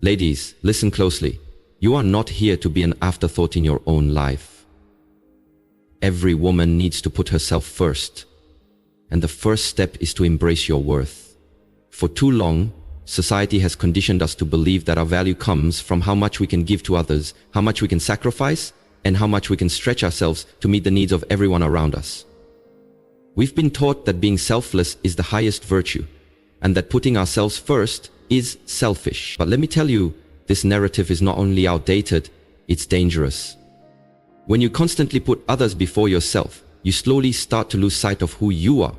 Ladies, listen closely. You are not here to be an afterthought in your own life. Every woman needs to put herself first. And the first step is to embrace your worth. For too long, society has conditioned us to believe that our value comes from how much we can give to others, how much we can sacrifice, and how much we can stretch ourselves to meet the needs of everyone around us. We've been taught that being selfless is the highest virtue, and that putting ourselves first is selfish. But let me tell you, this narrative is not only outdated, it's dangerous. When you constantly put others before yourself, you slowly start to lose sight of who you are.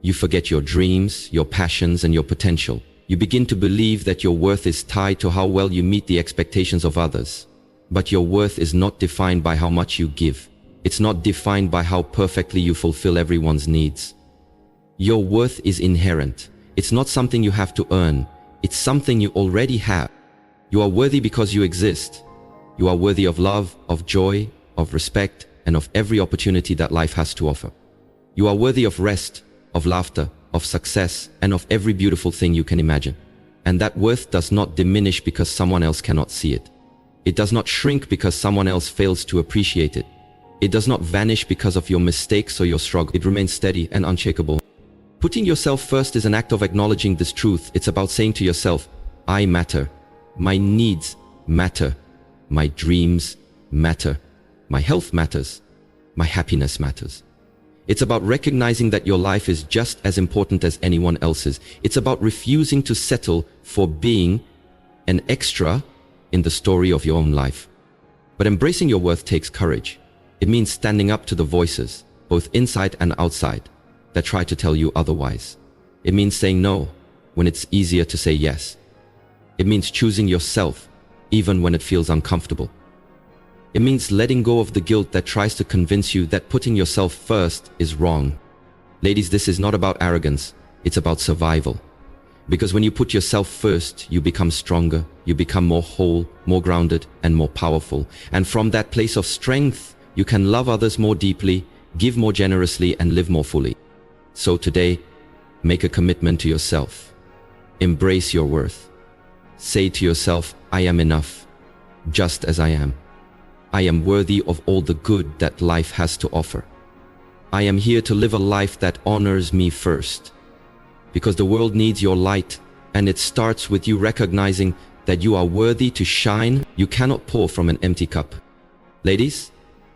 You forget your dreams, your passions, and your potential. You begin to believe that your worth is tied to how well you meet the expectations of others. But your worth is not defined by how much you give. It's not defined by how perfectly you fulfill everyone's needs. Your worth is inherent. It's not something you have to earn. It's something you already have. You are worthy because you exist. You are worthy of love, of joy, of respect, and of every opportunity that life has to offer. You are worthy of rest, of laughter, of success, and of every beautiful thing you can imagine. And that worth does not diminish because someone else cannot see it. It does not shrink because someone else fails to appreciate it. It does not vanish because of your mistakes or your struggle. It remains steady and unshakable. Putting yourself first is an act of acknowledging this truth. It's about saying to yourself, I matter. My needs matter. My dreams matter. My health matters. My happiness matters. It's about recognizing that your life is just as important as anyone else's. It's about refusing to settle for being an extra in the story of your own life. But embracing your worth takes courage. It means standing up to the voices, both inside and outside, that try to tell you otherwise. It means saying no when it's easier to say yes. It means choosing yourself even when it feels uncomfortable. It means letting go of the guilt that tries to convince you that putting yourself first is wrong. Ladies, this is not about arrogance, it's about survival. Because when you put yourself first, you become stronger, you become more whole, more grounded, and more powerful. And from that place of strength, you can love others more deeply, give more generously, and live more fully. So today, make a commitment to yourself. Embrace your worth. Say to yourself, I am enough, just as I am. I am worthy of all the good that life has to offer. I am here to live a life that honors me first. Because the world needs your light, and it starts with you recognizing that you are worthy to shine. You cannot pour from an empty cup. Ladies,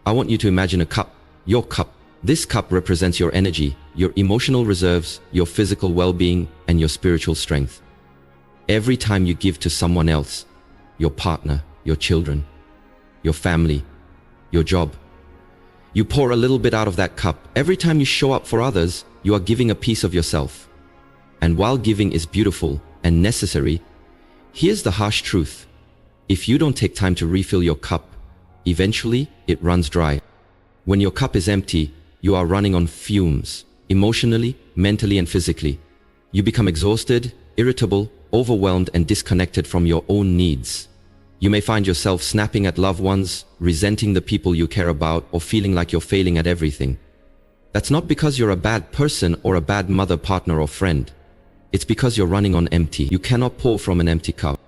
I want you to imagine a cup, your cup. This cup represents your energy, your emotional reserves, your physical well-being, and your spiritual strength. Every time you give to someone else, your partner, your children, your family, your job, you pour a little bit out of that cup. Every time you show up for others, you are giving a piece of yourself. And while giving is beautiful and necessary, here's the harsh truth. If you don't take time to refill your cup, eventually it runs dry. When your cup is empty, you are running on fumes, emotionally, mentally, and physically. You become exhausted, irritable, overwhelmed, and disconnected from your own needs. You may find yourself snapping at loved ones, resenting the people you care about, or feeling like you're failing at everything. That's not because you're a bad person or a bad mother, partner, or friend. It's because you're running on empty. You cannot pour from an empty cup.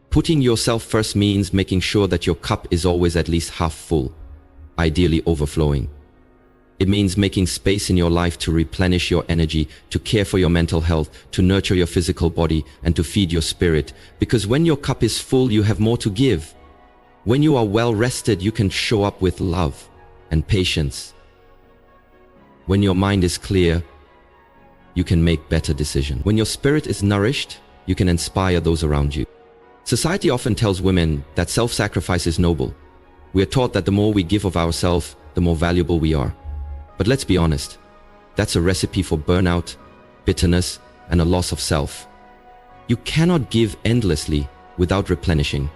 Putting yourself first means making sure that your cup is always at least half full, ideally overflowing. It means making space in your life to replenish your energy, to care for your mental health, to nurture your physical body, and to feed your spirit. Because when your cup is full, you have more to give. When you are well rested, you can show up with love and patience. When your mind is clear, you can make better decisions. When your spirit is nourished, you can inspire those around you. Society often tells women that self-sacrifice is noble. We are taught that the more we give of ourselves, the more valuable we are. But let's be honest, that's a recipe for burnout, bitterness, and a loss of self. You cannot give endlessly without replenishing.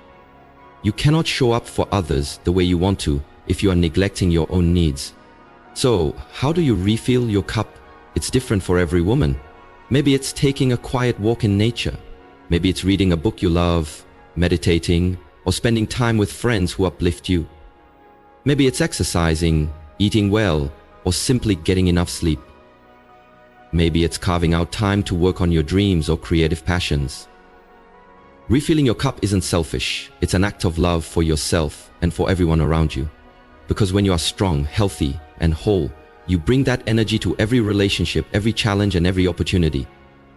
You cannot show up for others the way you want to if you are neglecting your own needs. So, how do you refill your cup? It's different for every woman. Maybe it's taking a quiet walk in nature. Maybe it's reading a book you love, meditating, or spending time with friends who uplift you. Maybe it's exercising, eating well, or simply getting enough sleep. Maybe it's carving out time to work on your dreams or creative passions. Refilling your cup isn't selfish. It's an act of love for yourself and for everyone around you. Because when you are strong, healthy, and whole, you bring that energy to every relationship, every challenge, and every opportunity.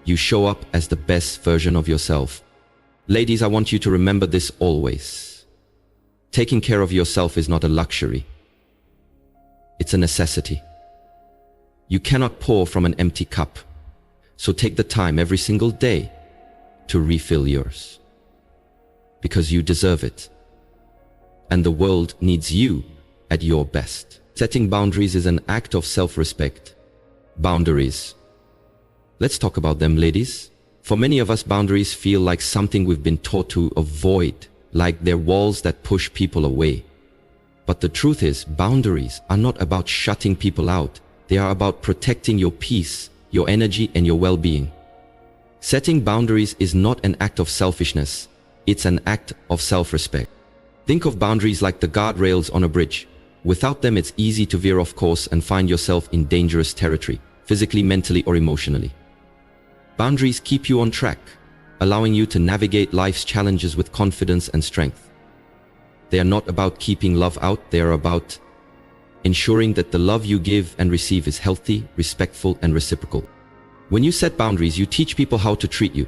You show up as the best version of yourself. Ladies, I want you to remember this always. Taking care of yourself is not a luxury. It's a necessity. You cannot pour from an empty cup. So take the time every single day to refill yours. Because you deserve it. And the world needs you at your best. Setting boundaries is an act of self-respect. Boundaries. Let's talk about them, ladies. For many of us, boundaries feel like something we've been taught to avoid, like they're walls that push people away. But the truth is, boundaries are not about shutting people out. They are about protecting your peace, your energy, and your well-being. Setting boundaries is not an act of selfishness. It's an act of self-respect. Think of boundaries like the guardrails on a bridge. Without them, it's easy to veer off course and find yourself in dangerous territory, physically, mentally, or emotionally. Boundaries keep you on track, allowing you to navigate life's challenges with confidence and strength. They are not about keeping love out, they are about ensuring that the love you give and receive is healthy, respectful, and reciprocal. When you set boundaries, you teach people how to treat you.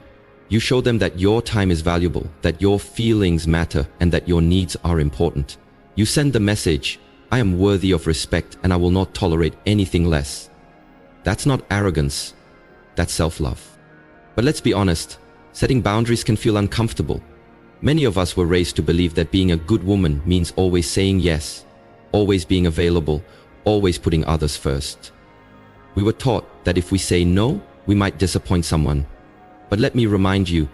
You show them that your time is valuable, that your feelings matter, and that your needs are important. You send the message, I am worthy of respect and I will not tolerate anything less. That's not arrogance, that's self-love. But let's be honest, setting boundaries can feel uncomfortable. Many of us were raised to believe that being a good woman means always saying yes, always being available, always putting others first. We were taught that if we say no, we might disappoint someone. But let me remind you,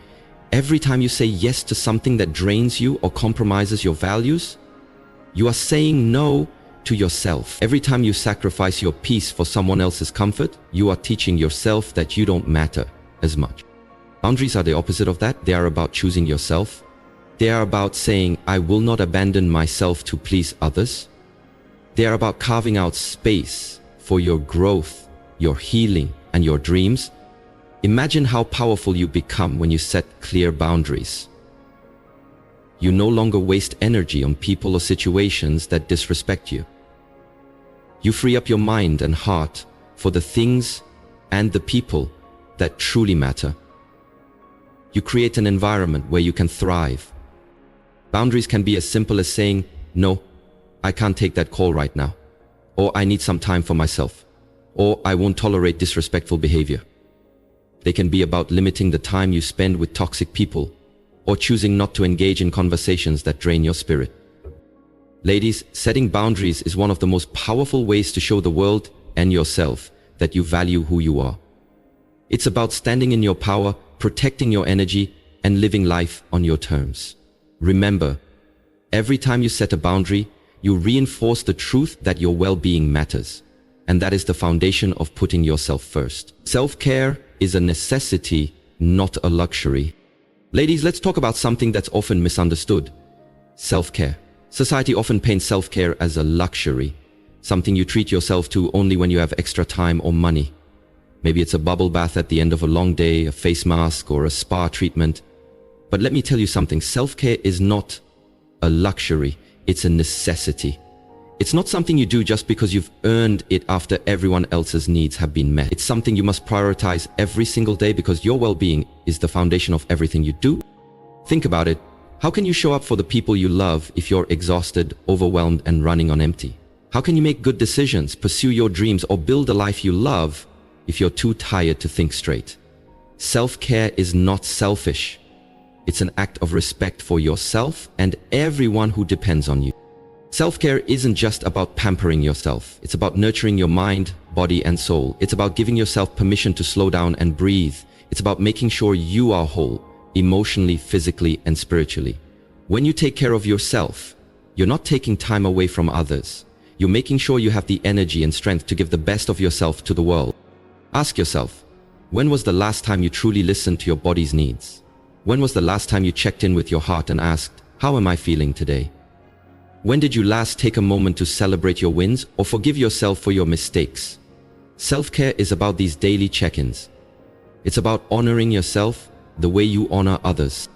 every time you say yes to something that drains you or compromises your values, you are saying no to yourself. Every time you sacrifice your peace for someone else's comfort, you are teaching yourself that you don't matter as much. Boundaries are the opposite of that. They are about choosing yourself. They are about saying, I will not abandon myself to please others. They are about carving out space for your growth, your healing, and your dreams. Imagine how powerful you become when you set clear boundaries. You no longer waste energy on people or situations that disrespect you. You free up your mind and heart for the things and the people that truly matter. You create an environment where you can thrive. Boundaries can be as simple as saying, no, I can't take that call right now. Or I need some time for myself. Or I won't tolerate disrespectful behavior. They can be about limiting the time you spend with toxic people, or choosing not to engage in conversations that drain your spirit. Ladies, setting boundaries is one of the most powerful ways to show the world and yourself that you value who you are. It's about standing in your power, protecting your energy, and living life on your terms. Remember, every time you set a boundary, you reinforce the truth that your well-being matters. And that is the foundation of putting yourself first. Self-care is a necessity, not a luxury. Ladies, let's talk about something that's often misunderstood. Self-care. Society often paints self-care as a luxury, something you treat yourself to only when you have extra time or money. Maybe it's a bubble bath at the end of a long day, a face mask, or a spa treatment. But let me tell you something, self-care is not a luxury, it's a necessity. It's not something you do just because you've earned it after everyone else's needs have been met. It's something you must prioritize every single day because your well-being is the foundation of everything you do. Think about it. How can you show up for the people you love if you're exhausted, overwhelmed, and running on empty? How can you make good decisions, pursue your dreams, or build a life you love if you're too tired to think straight? Self-care is not selfish. It's an act of respect for yourself and everyone who depends on you. Self-care isn't just about pampering yourself. It's about nurturing your mind, body, and soul. It's about giving yourself permission to slow down and breathe. It's about making sure you are whole, emotionally, physically, and spiritually. When you take care of yourself, you're not taking time away from others. You're making sure you have the energy and strength to give the best of yourself to the world. Ask yourself, when was the last time you truly listened to your body's needs? When was the last time you checked in with your heart and asked, how am I feeling today? When did you last take a moment to celebrate your wins or forgive yourself for your mistakes? Self-care is about these daily check-ins. It's about honoring yourself the way you honor others.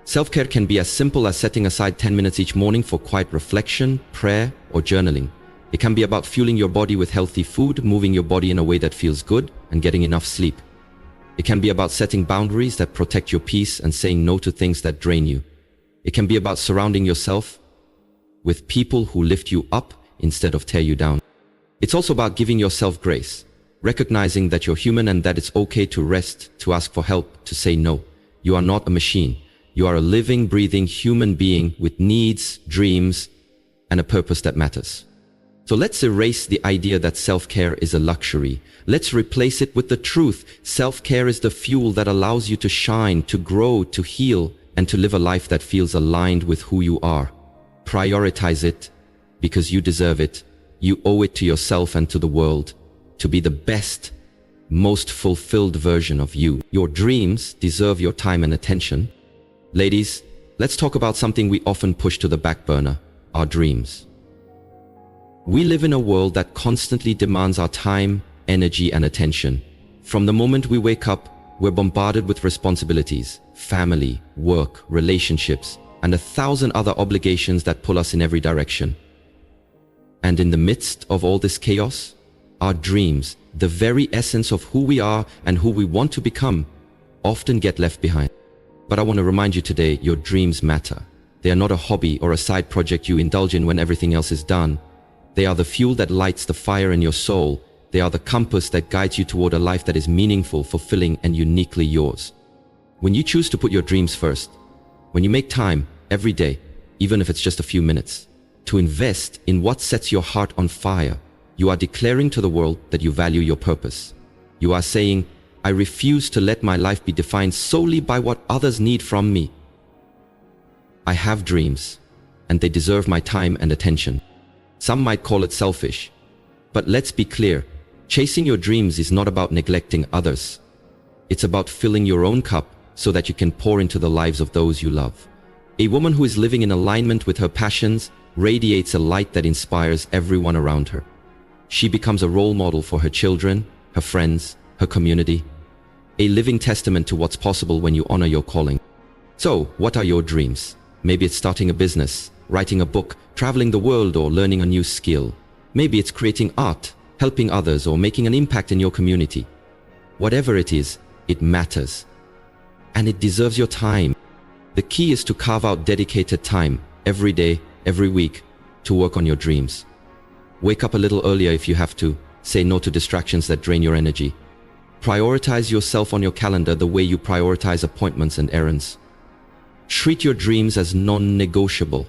Self-care can be as simple as setting aside 10 minutes each morning for quiet reflection, prayer, or journaling. It can be about fueling your body with healthy food, moving your body in a way that feels good, and getting enough sleep. It can be about setting boundaries that protect your peace and saying no to things that drain you. It can be about surrounding yourself with people who lift you up instead of tear you down. It's also about giving yourself grace, recognizing that you're human and that it's okay to rest, to ask for help, to say no. You are not a machine. You are a living, breathing human being with needs, dreams, and a purpose that matters. So let's erase the idea that self-care is a luxury. Let's replace it with the truth. Self-care is the fuel that allows you to shine, to grow, to heal, and to live a life that feels aligned with who you are. Prioritize it because you deserve it. You owe it to yourself and to the world to be the best, most fulfilled version of you. Your dreams deserve your time and attention. Ladies, let's talk about something we often push to the back burner, our dreams. We live in a world that constantly demands our time, energy, and attention. From the moment we wake up, we're bombarded with responsibilities, family, work, relationships, and 1,000 other obligations that pull us in every direction. And in the midst of all this chaos, our dreams, the very essence of who we are and who we want to become, often get left behind. But I want to remind you today, your dreams matter. They are not a hobby or a side project you indulge in when everything else is done. They are the fuel that lights the fire in your soul. They are the compass that guides you toward a life that is meaningful, fulfilling, and uniquely yours. When you choose to put your dreams first, when you make time every day, even if it's just a few minutes, to invest in what sets your heart on fire, you are declaring to the world that you value your purpose. You are saying, I refuse to let my life be defined solely by what others need from me. I have dreams, and they deserve my time and attention. Some might call it selfish, but let's be clear, chasing your dreams is not about neglecting others. It's about filling your own cup so that you can pour into the lives of those you love. A woman who is living in alignment with her passions radiates a light that inspires everyone around her. She becomes a role model for her children, her friends, her community, a living testament to what's possible when you honor your calling. So, what are your dreams? Maybe it's starting a business, writing a book, traveling the world, or learning a new skill. Maybe it's creating art, helping others, or making an impact in your community. Whatever it is, it matters. And it deserves your time. The key is to carve out dedicated time, every day, every week, to work on your dreams. Wake up a little earlier if you have to. Say no to distractions that drain your energy. Prioritize yourself on your calendar the way you prioritize appointments and errands. Treat your dreams as non-negotiable.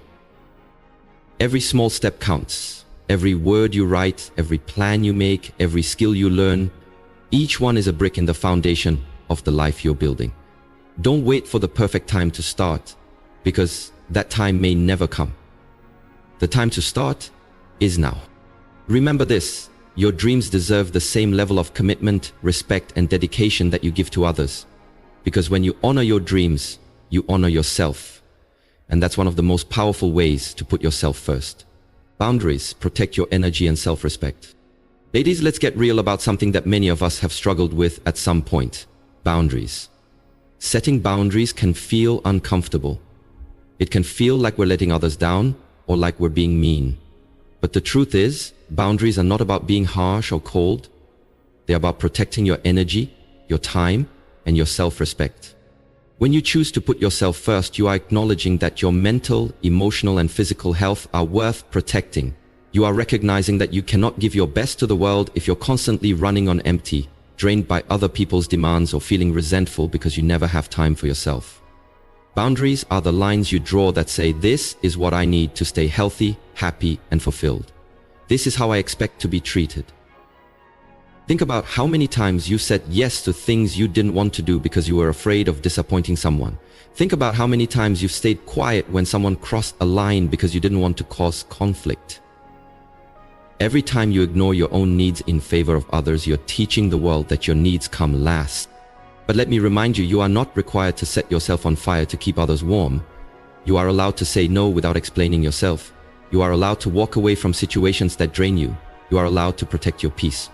Every small step counts. Every word you write, every plan you make, every skill you learn, each one is a brick in the foundation of the life you're building. Don't wait for the perfect time to start, because that time may never come. The time to start is now. Remember this, your dreams deserve the same level of commitment, respect, and dedication that you give to others. Because when you honor your dreams, you honor yourself. And that's one of the most powerful ways to put yourself first. Boundaries protect your energy and self-respect. Ladies, let's get real about something that many of us have struggled with at some point. Boundaries. Setting boundaries can feel uncomfortable. It can feel like we're letting others down or like we're being mean. But the truth is, boundaries are not about being harsh or cold. They're about protecting your energy, your time, and your self-respect. When you choose to put yourself first, you are acknowledging that your mental, emotional, and physical health are worth protecting. You are recognizing that you cannot give your best to the world if you're constantly running on empty, drained by other people's demands, or feeling resentful because you never have time for yourself. Boundaries are the lines you draw that say, this is what I need to stay healthy, happy, and fulfilled. This is how I expect to be treated. Think about how many times you said yes to things you didn't want to do because you were afraid of disappointing someone. Think about how many times you've stayed quiet when someone crossed a line because you didn't want to cause conflict. Every time you ignore your own needs in favor of others, you're teaching the world that your needs come last. But let me remind you, you are not required to set yourself on fire to keep others warm. You are allowed to say no without explaining yourself. You are allowed to walk away from situations that drain you. You are allowed to protect your peace.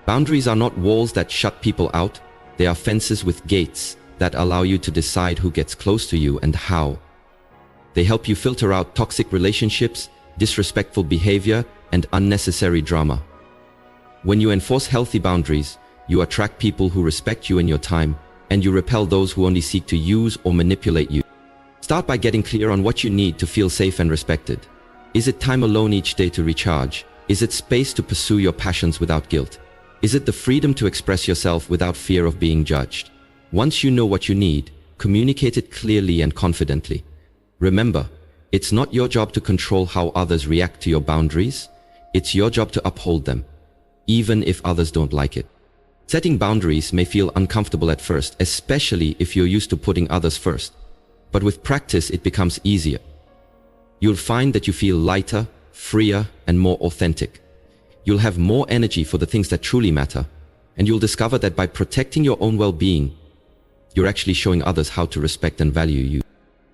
Boundaries are not walls that shut people out. They are fences with gates. that allow you to decide who gets close to you and how. They help you filter out toxic relationships, disrespectful behavior, and unnecessary drama. When you enforce healthy boundaries, you attract people who respect you and your time, and you repel those who only seek to use or manipulate you. Start by getting clear on what you need to feel safe and respected. Is it time alone each day to recharge? Is it space to pursue your passions without guilt? Is it the freedom to express yourself without fear of being judged? Once you know what you need, communicate it clearly and confidently. Remember, it's not your job to control how others react to your boundaries. It's your job to uphold them, even if others don't like it. Setting boundaries may feel uncomfortable at first, especially if you're used to putting others first. But with practice, it becomes easier. You'll find that you feel lighter, freer, and more authentic. You'll have more energy for the things that truly matter, and you'll discover that by protecting your own well-being, you're actually showing others how to respect and value you.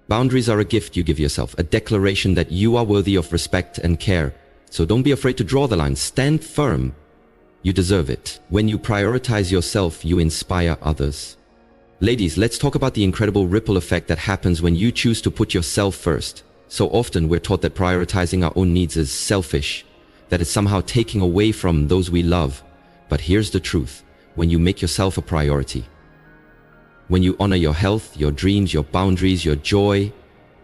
Boundaries are a gift you give yourself, a declaration that you are worthy of respect and care. So don't be afraid to draw the line. Stand firm. You deserve it. When you prioritize yourself, you inspire others. Ladies, let's talk about the incredible ripple effect that happens when you choose to put yourself first. So often we're taught that prioritizing our own needs is selfish, that it's somehow taking away from those we love. But here's the truth. When you make yourself a priority, when you honor your health, your dreams, your boundaries, your joy,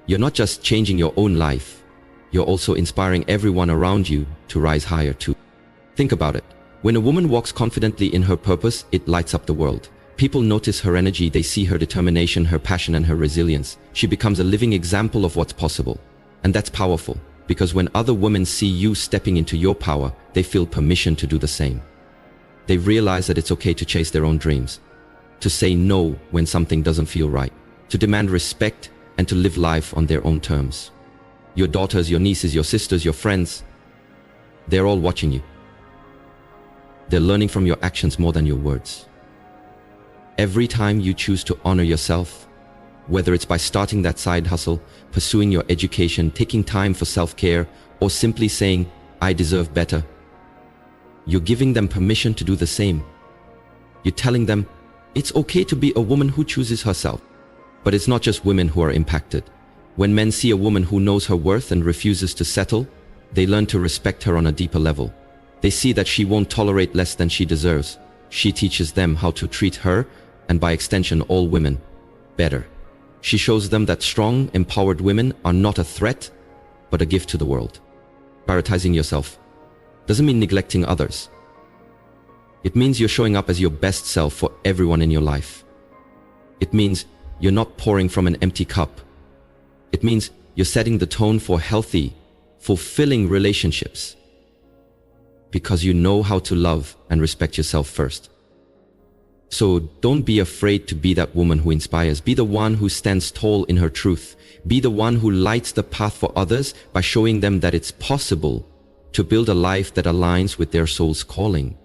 you're not just changing your own life, you're also inspiring everyone around you to rise higher too. Think about it. When a woman walks confidently in her purpose, it lights up the world. People notice her energy, they see her determination, her passion, and her resilience. She becomes a living example of what's possible. And that's powerful, because when other women see you stepping into your power, they feel permission to do the same. They realize that it's okay to chase their own dreams, to say no when something doesn't feel right, to demand respect, and to live life on their own terms. Your daughters, your nieces, your sisters, your friends, they're all watching you. They're learning from your actions more than your words. Every time you choose to honor yourself, whether it's by starting that side hustle, pursuing your education, taking time for self-care, or simply saying, I deserve better, you're giving them permission to do the same. You're telling them, it's okay to be a woman who chooses herself. But it's not just women who are impacted. When men see a woman who knows her worth and refuses to settle, they learn to respect her on a deeper level. They see that she won't tolerate less than she deserves. She teaches them how to treat her, and by extension all women, better. She shows them that strong, empowered women are not a threat, but a gift to the world. Prioritizing yourself doesn't mean neglecting others. It means you're showing up as your best self for everyone in your life. It means you're not pouring from an empty cup. It means you're setting the tone for healthy, fulfilling relationships, because you know how to love and respect yourself first. So don't be afraid to be that woman who inspires. Be the one who stands tall in her truth. Be the one who lights the path for others by showing them that it's possible to build a life that aligns with their soul's calling.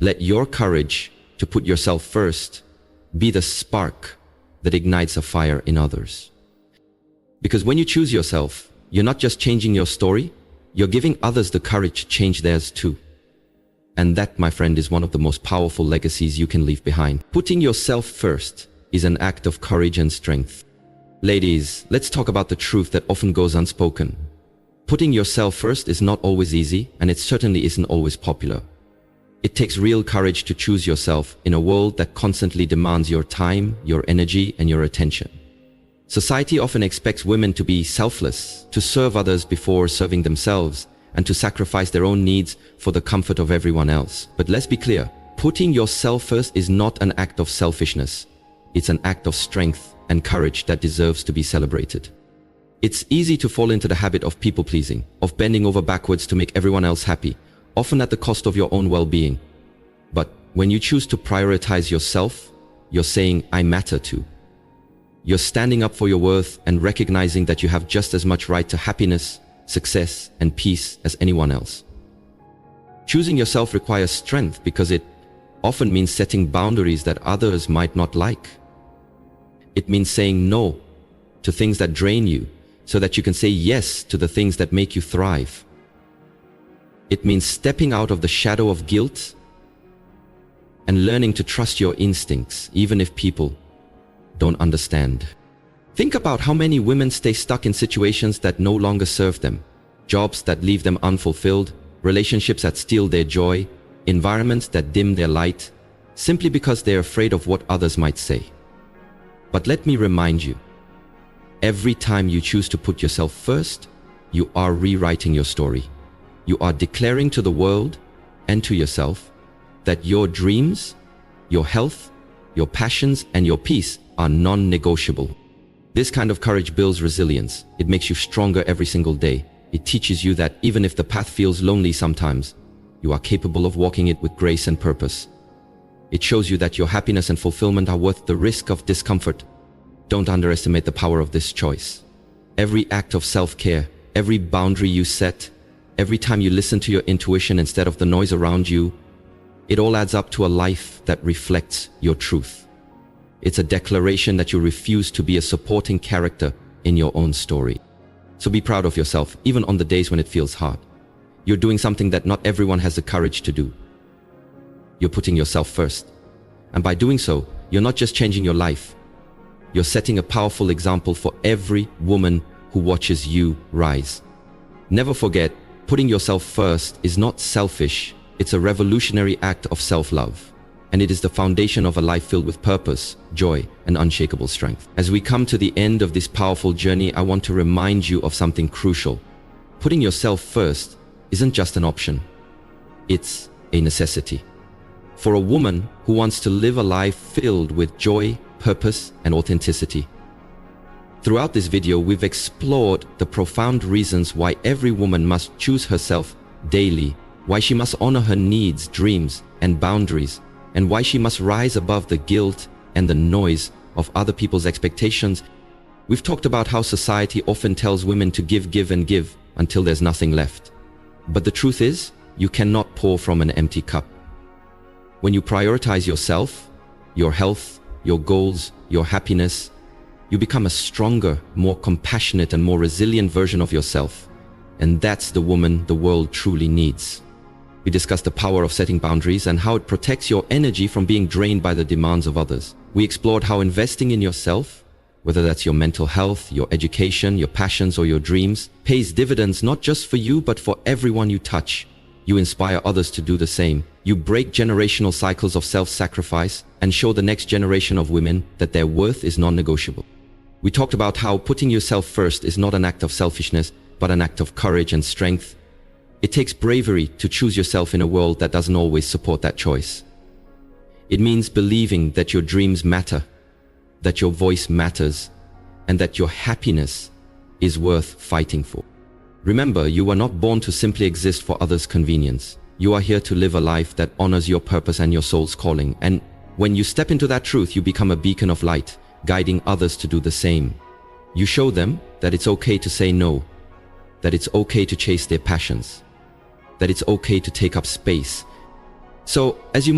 Let your courage to put yourself first be the spark that ignites a fire in others. Because when you choose yourself, you're not just changing your story, you're giving others the courage to change theirs too. And that, my friend, is one of the most powerful legacies you can leave behind. Putting yourself first is an act of courage and strength. Ladies, let's talk about the truth that often goes unspoken. Putting yourself first is not always easy, and it certainly isn't always popular. It takes real courage to choose yourself in a world that constantly demands your time, your energy, and your attention. Society often expects women to be selfless, to serve others before serving themselves, and to sacrifice their own needs for the comfort of everyone else. But let's be clear, putting yourself first is not an act of selfishness. It's an act of strength and courage that deserves to be celebrated. It's easy to fall into the habit of people-pleasing, of bending over backwards to make everyone else happy, often at the cost of your own well-being. But when you choose to prioritize yourself, you're saying, I matter too. You're standing up for your worth and recognizing that you have just as much right to happiness, success, and peace as anyone else. Choosing yourself requires strength because it often means setting boundaries that others might not like. It means saying no to things that drain you so that you can say yes to the things that make you thrive. It means stepping out of the shadow of guilt and learning to trust your instincts, even if people don't understand. Think about how many women stay stuck in situations that no longer serve them, jobs that leave them unfulfilled, relationships that steal their joy, environments that dim their light, simply because they're afraid of what others might say. But let me remind you, every time you choose to put yourself first, you are rewriting your story. You are declaring to the world and to yourself that your dreams, your health, your passions, and your peace are non-negotiable. This kind of courage builds resilience. It makes you stronger every single day. It teaches you that even if the path feels lonely sometimes, you are capable of walking it with grace and purpose. It shows you that your happiness and fulfillment are worth the risk of discomfort. Don't underestimate the power of this choice. Every act of self-care, every boundary you set, every time you listen to your intuition instead of the noise around you, it all adds up to a life that reflects your truth. It's a declaration that you refuse to be a supporting character in your own story. So be proud of yourself, even on the days when it feels hard. You're doing something that not everyone has the courage to do. You're putting yourself first. And by doing so, you're not just changing your life. You're setting a powerful example for every woman who watches you rise. Never forget, putting yourself first is not selfish. It's a revolutionary act of self-love. And it is the foundation of a life filled with purpose, joy, and unshakable strength. As we come to the end of this powerful journey, I want to remind you of something crucial. Putting yourself first isn't just an option. It's a necessity. For a woman who wants to live a life filled with joy, purpose, and authenticity. Throughout this video, we've explored the profound reasons why every woman must choose herself daily, why she must honor her needs, dreams, and boundaries, and why she must rise above the guilt and the noise of other people's expectations. We've talked about how society often tells women to give and give until there's nothing left. But the truth is, you cannot pour from an empty cup. When you prioritize yourself, your health, your goals, your happiness, you become a stronger, more compassionate, and more resilient version of yourself. And that's the woman the world truly needs. We discussed the power of setting boundaries and how it protects your energy from being drained by the demands of others. We explored how investing in yourself, whether that's your mental health, your education, your passions, or your dreams, pays dividends not just for you, but for everyone you touch. You inspire others to do the same. You break generational cycles of self-sacrifice and show the next generation of women that their worth is non-negotiable. We talked about how putting yourself first is not an act of selfishness, but an act of courage and strength. It takes bravery to choose yourself in a world that doesn't always support that choice. It means believing that your dreams matter, that your voice matters, and that your happiness is worth fighting for. Remember, you were not born to simply exist for others' convenience. You are here to live a life that honors your purpose and your soul's calling. And when you step into that truth, you become a beacon of light, guiding others to do the same. You show them that it's okay to say no, that it's okay to chase their passions, that it's okay to take up space. So, as you